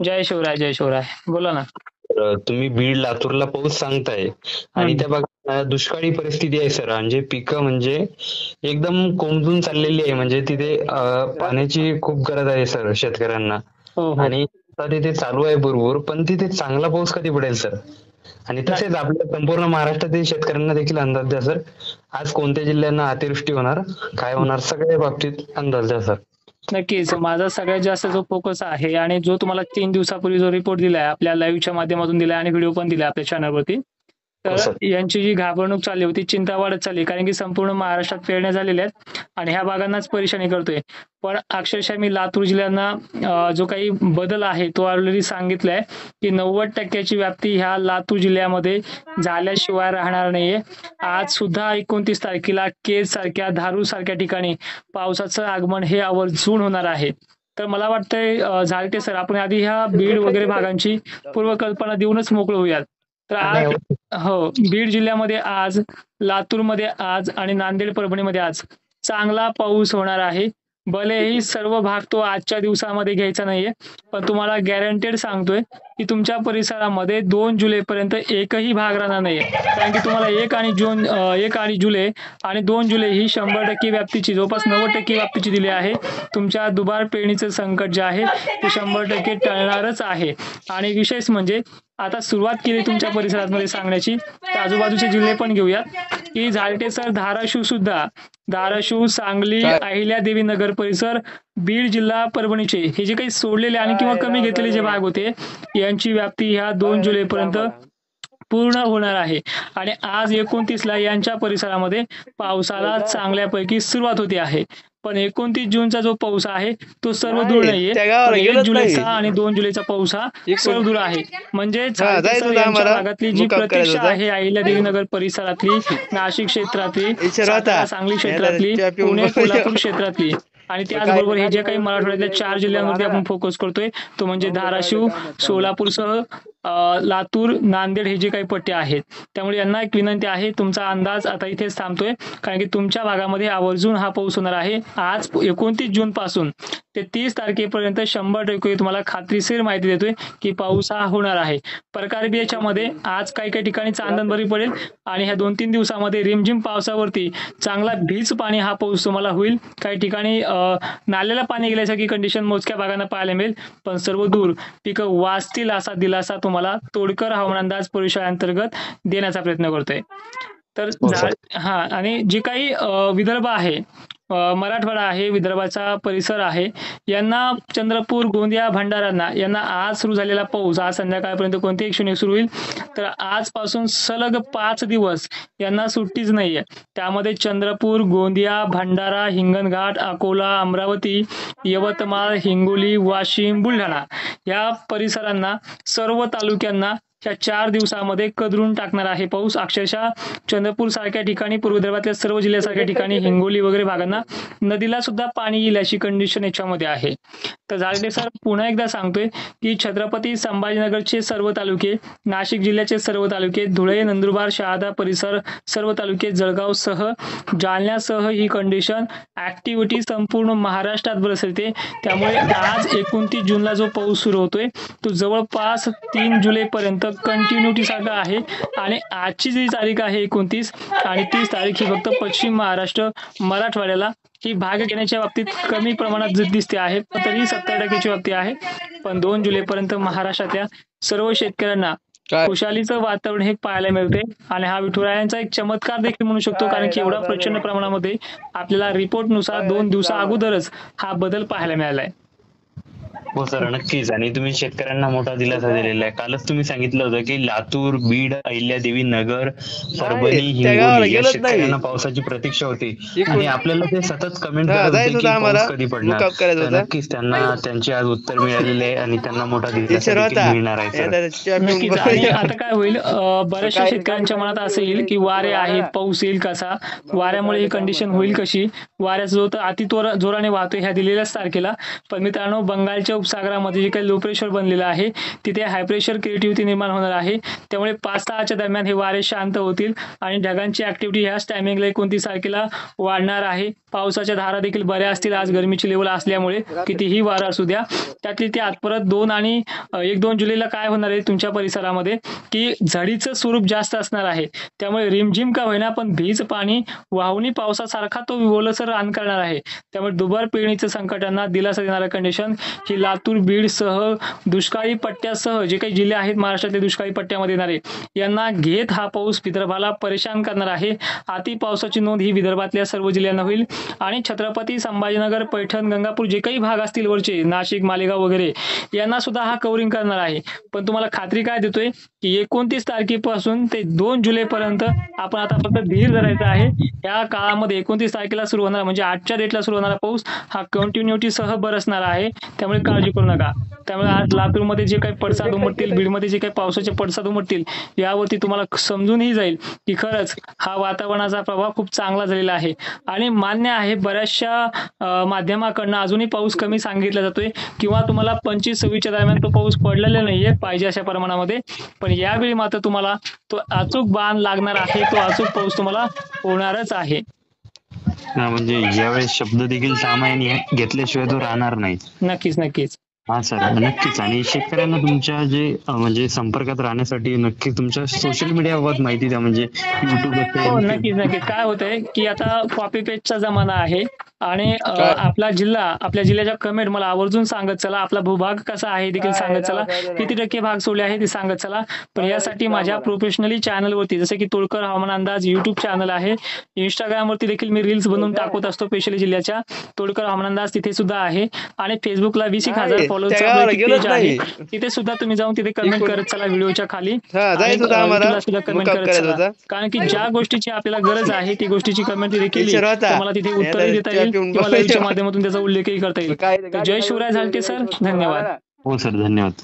जय शिवराय, जय शिवराय. बोला ना. तुम्ही बीड लातूरला पाऊस सांगताय आणि हं. त्या भागात दुष्काळी परिस्थिती आहे सर. म्हणजे पिकं म्हणजे एकदम कोमजून चाललेली आहे. म्हणजे तिथे पाण्याची खूप गरज आहे सर शेतकऱ्यांना. हो, हो. आणि आता तिथे चालू आहे बरोबर, पण तिथे चांगला पाऊस कधी पडेल सर? आणि नाही, तसेच आपल्या संपूर्ण महाराष्ट्रातील शेतकऱ्यांना देखील अंदाज द्या सर. आज कोणत्या जिल्ह्यांना अतिवृष्टी होणार, काय होणार, सगळ्या बाबतीत अंदाज द्या सर. नक्कीच. माझा सगळ्यात जास्त जो फोकस आहे आणि जो तुम्हाला 3 दिवसापूर्वी जो रिपोर्ट दिलाय, आपल्या लाईव्हच्या माध्यमातून दिलाय आणि व्हिडिओ पण दिलाय आपल्या चॅनलवरती. हो तर सर. यांची जी घाबरणूक चालली होती, चिंता वाढत चालली. कारण की संपूर्ण महाराष्ट्रात पेरण्या झालेल्या आहेत आणि ह्या भागांनाच परेशानी करतोय. पण अक्षरशः मी लातूर जिल्ह्यांना जो काही बदल आहे तो ऑलरेडी सांगितलाय, की 90% ची व्याप्ती ह्या लातूर जिल्ह्यामध्ये झाल्याशिवाय राहणार नाहीये. आज सुद्धा 29 तारखेला केज सारख्या, धारूर सारख्या ठिकाणी पावसाचं आगमन हे आवर्जून होणार आहे. तर मला वाटतंय झालटे सर, आपण आधी ह्या बीड वगैरे भागांची पूर्वकल्पना देऊनच मोकळे होऊयात. तर नाही आज हो. हो, बीड जिल्ह्यामध्ये आज, लातूरमध्ये आज आणि नांदेड परभणीमध्ये आज चांगला पाऊस होणार आहे. भलेही सर्व भाग तो आजच्या दिवसामध्ये घ्यायचा नाहीये, पण तुम्हाला गॅरंटेड सांगतोय की तुमच्या परिसरामध्ये 2 जुलैपर्यंत एकही भाग राहणार नाहीये. कारण की तुम्हाला 1 आणि जुलै आणि 2 जुलै ही 100% व्याप्तीची, जवळपास 90% व्याप्तीची दिली आहे. तुमच्या दुबार पेरणीचं संकट जे आहे ते 100% टळणारच आहे. आणि विशेष म्हणजे आता सुरुवात केली तुमच्या परिसरामध्ये सांगण्याची, तर आजूबाजूचे जिल्हे पण घेऊयात, की झालटे सर धाराशिव सुद्धा, धाराशिव, सांगली, काय अहिल्यादेवी नगर परिसर, बीड जिल्हा, परभणीचे हे जे काही सोडलेले आणि किंवा कमी घेतलेले जे भाग होते, यांची व्याप्ती ह्या 2 जुलैपर्यंत पूर्ण होणार आहे. आणि आज 29ला यांच्या परिसरामध्ये पावसाला चांगल्यापैकी सुरुवात होते आहे. पण 29 जूनचा जो पाऊस आहे तो सर्वदूर नाही नाहीये. त्या पण गावाला 1 गेलोच जुलैचा नाही. आणि 2 जुलैचा पाऊस हा इकडून सर्वदूर आहे. म्हणजे हा झालटे जायचं सर होतं यांच्या आम्हाला, भागातली जी मुक्काम करायचा प्रतीक्षा होता. आहे, अहिल्यादेवी नगर परिसरातली, नाशिक क्षेत्रातली, विचार होता सातारा सांगली याला क्षेत्रातली, चहा पिऊन पुणे कोल्हापूर बोलायचं. क्षेत्रातली आणि काय त्याचबरोबर हे जे काही मराठवाड्यातल्या 4 जिल्ह्यांवरती आपण फोकस करतोय, तो म्हणजे धाराशिव, सोलापूरसह लातूर, नांदेड हे जे काही पट्टे आहेत. त्यामुळे यांना एक विनंती आहे, तुमचा अंदाज आता इथेच थांबतोय, कारण की तुमच्या भागामध्ये आवर्जून हा पाऊस होणार आहे. आज 29 जून पासून ते 30 तारखेपर्यंत 100% तुम्हाला खात्रीशीर माहिती देतोय की पाऊस हा होणार आहे. प्रकार बी याच्यामध्ये आज काही काही ठिकाणी चांदणबरी पडेल आणि ह्या 2-3 दिवसामध्ये रिमझिम पावसावरती चांगला भीज पाणी हा पाऊस तुम्हाला होईल. काही ठिकाणी नाल्याला पाणी गेल्यासारखी कंडिशन मोजक्या भागांना पाहायला मिळेल. पण सर्व दूर पिकं वाचतील असा दिलासा तुम्हाला तोडकर हवामान अंदाज परिषदेअंतर्गत देण्याचा प्रयत्न करतोय. तर हो सर. हा, आणि जे काही विदर्भ आहे, मराठवाडा आहे, विदर्भाचा परिसर आहे, यांना चंद्रपूर, गोंदिया, भंडारा यांना आज सुरू झालेला पाऊस आज संध्याकाळपर्यंत कोणती क्षणी सुरू होईल. तर आजपासून सलग 5 दिवस यांना सुट्टीच नाहीये. त्यामध्ये चंद्रपूर, गोंदिया, भंडारा, हिंगणघाट, अकोला, अमरावती, यवतमाळ, हिंगोली, वाशिम, बुलढाणा या परिसरांना, सर्व तालुक्यांना ह्या 4 दिवसामध्ये कदरून टाकणार आहे पाऊस. अक्षरशः चंद्रपूर सारख्या ठिकाणी, पूर्व विदर्भातल्या सर्व जिल्ह्यासारख्या ठिकाणी, हिंगोली वगैरे भागांना नदीला सुद्धा पाणी येईल अशी कंडिशन याच्यामध्ये आहे. तर झालटे सर, पुन्हा एकदा सांगतोय की छत्रपती संभाजीनगरचे सर्व तालुके, नाशिक जिल्ह्याचे सर्व तालुके, धुळे, नंदुरबार, शहादा परिसर सर्व तालुके, जळगावसह, जालन्यासह ही कंडिशन ऍक्टिव्हिटी संपूर्ण महाराष्ट्रात बरसते. त्यामुळे आज 29 जूनला जो पाऊस सुरू होतोय तो जवळपास 3 जुलैपर्यंत कंटिन्युटी सारखा आहे. आणि आजची जी तारीख आहे 29 आणि 30 तारीख ही फक्त पश्चिम महाराष्ट्र, मराठवाड्याला ही भाग घेण्याच्या बाबतीत कमी प्रमाणात दिसते आहे, पण तरी 70%ची बाबती आहे. पण 2 जुलैपर्यंत महाराष्ट्रातल्या सर्व शेतकऱ्यांना काय खुशालीचं वातावरण हे पाहायला मिळते. आणि हा विठुरायांचा एक चमत्कार देखील म्हणू शकतो, कारण की एवढा प्रचंड प्रमाणामध्ये आपल्याला रिपोर्टनुसार 2 दिवसा अगोदरच हा बदल पाहायला मिळालाय. हो सर, नक्कीच. आणि तुम्ही शेतकऱ्यांना मोठा दिलासा दिलेला आहे. कालच तुम्ही सांगितलं होतं की लातूर, बीड, अहिल्यादेवी नगर, परभणी, त्या गावाला हिंगोली या गेलोच नाही. शेतकऱ्यांना पावसाची प्रतीक्षा होती. इकडून आणि आपल्याला ते सतत कमेंट हा करत जायचं होते की होतं आम्हाला, पाऊस कधी पडणार. मुक्काम करायचा तर होता. नक्कीच त्यांचे आज उत्तर मिळालेले आहे आणि त्यांना मोठा दिलासा विचार देखील होता मिळणार आहे सर. याला चहा पिऊन नक्कीच. आणि बोलायचं. आता काय होईल, बऱ्याचशा शेतकऱ्यांच्या मनात असं येईल की वारे आहेत, पाऊस येईल कसा, वाऱ्यामुळे ही कंडिशन होईल कशी, वाऱ्याचा जो तर अति जोराने वाहतोय ह्या दिलेल्याच तारखेला. पण मित्रांनो, बंगालच्या उपसागरामध्ये जे काही लो प्रेशर बनलेलं आहे तिथे हाय प्रेशर क्रिएटिव्हिटी निर्माण होणार आहे. त्यामुळे 5-6च्या दरम्यान हे वारे शांत होतील आणि ढगांची ऍक्टिव्हिटी ह्याच टायमिंगला 29 तारखेला वाढणार आहे. पावसाच्या धारा देखील बऱ्या असतील आज गरमीची लेवल असल्यामुळे, कितीही वारा असू द्या. त्यातली त्यात परत 2 आणि 1-2 जुलैला काय होणार आहे तुमच्या परिसरामध्ये की झडीचं स्वरूप जास्त असणार आहे. त्यामुळे रिमझिम का होईना पण भीज पाणी वाहुनी पावसासारखा तो ओलसर रान करणार आहे. त्यामुळे दुबार पेरणीच्या संकटांना दिलासा देणारं कंडिशन ही लातूर, बीड सह दुष्काळी पट्ट्यासह जे काही जिल्हे आहेत महाराष्ट्रातले दुष्काळी पट्ट्यामध्ये येणारे यांना घेत हा पाऊस विदर्भाला परेशान करणार आहे. अति पावसाची नोंद ही विदर्भातल्या सर्व जिल्ह्यांना होईल आणि छत्रपती संभाजीनगर, पैठण, गंगापूर जे काही भाग असतील वरचे नाशिक, मालेगाव वगैरे यांना सुद्धा हा कव्हरिंग करणार आहे. पण तुम्हाला खात्री काय देतोय की 29 तारखेपासून ते 2 जुलैपर्यंत आपण आता फक्त धीर धरायचा आहे. या काळामध्ये 29 तारखेला सुरू होणार म्हणजे आजच्या डेटला सुरू होणारा पाऊस हा कंटिन्युटी सह बरसणार आहे. त्यामुळे काळजी करू नका. त्यामुळे आज लातूरमध्ये जे काही पडसाद उमटतील, बीडमध्ये जे काही पावसाचे पडसाद उमटतील यावरती तुम्हाला समजूनही जाईल की खरंच हा वातावरणाचा प्रभाव खूप चांगला झालेला आहे. आणि मान्य आहे बऱ्याचशा माध्यमाकडनं अजूनही पाऊस कमी सांगितला जातोय किंवा तुम्हाला 25-26च्या दरम्यान तो पाऊस पडलेला नाहीये पाहिजे अशा प्रमाणामध्ये. पण यावेळी मात्र तुम्हाला तो अचूक बाण लागणार आहे, तो अचूक पाऊस तुम्हाला होणारच आहे. म्हणजे यावेळेस शब्द देखील सामान्य घेतल्याशिवाय तो राहणार नाही. नक्कीच नक्कीच. हा सर, नक्कीच. आणि शेतकऱ्यांना तुमच्या जे म्हणजे संपर्कात राहण्यासाठी नक्की तुमच्या सोशल मीडियाबाबत माहिती द्या, म्हणजे युट्यूब हो नक्कीच नक्कीच. काय होतंय की आता कॉपी पेस्टचा जमाना आहे आणि आपला जिल्हा, आपल्या जिल्ह्याच्या कमेंट मला आवर्जून सांगत चला, आपला भूभाग कसा आहे देखील सांगत चला, किती टक्के भाग सोडले आहे ते सांगत चला. पण यासाठी माझ्या प्रोफेशनली चॅनलवरती जसे की तोडकर हवामान अंदाज युट्यूब चॅनल आहे, इंस्टाग्रामवरती देखील मी रील्स बनवून टाकत असतो स्पेशली जिल्ह्याच्या, तोडकर हवामान अंदाज तिथे सुद्धा आहे. आणि फेसबुकला 20,000 फॉलोअर्सचा पेज आहे, तिथे सुद्धा तुम्ही जाऊन तिथे कमेंट करत चला व्हिडिओच्या खाली, सुद्धा कमेंट करत चला. कारण की ज्या गोष्टीची आपल्याला गरज आहे ती गोष्टीची कमेंट तिथे केली तर मला तिथे उत्तरही देता येईल किंवा लाईव्हच्या माध्यमातून त्याचा उल्लेखही करता येईल. जय शिवराय झालटे सर, धन्यवाद. हो सर, धन्यवाद.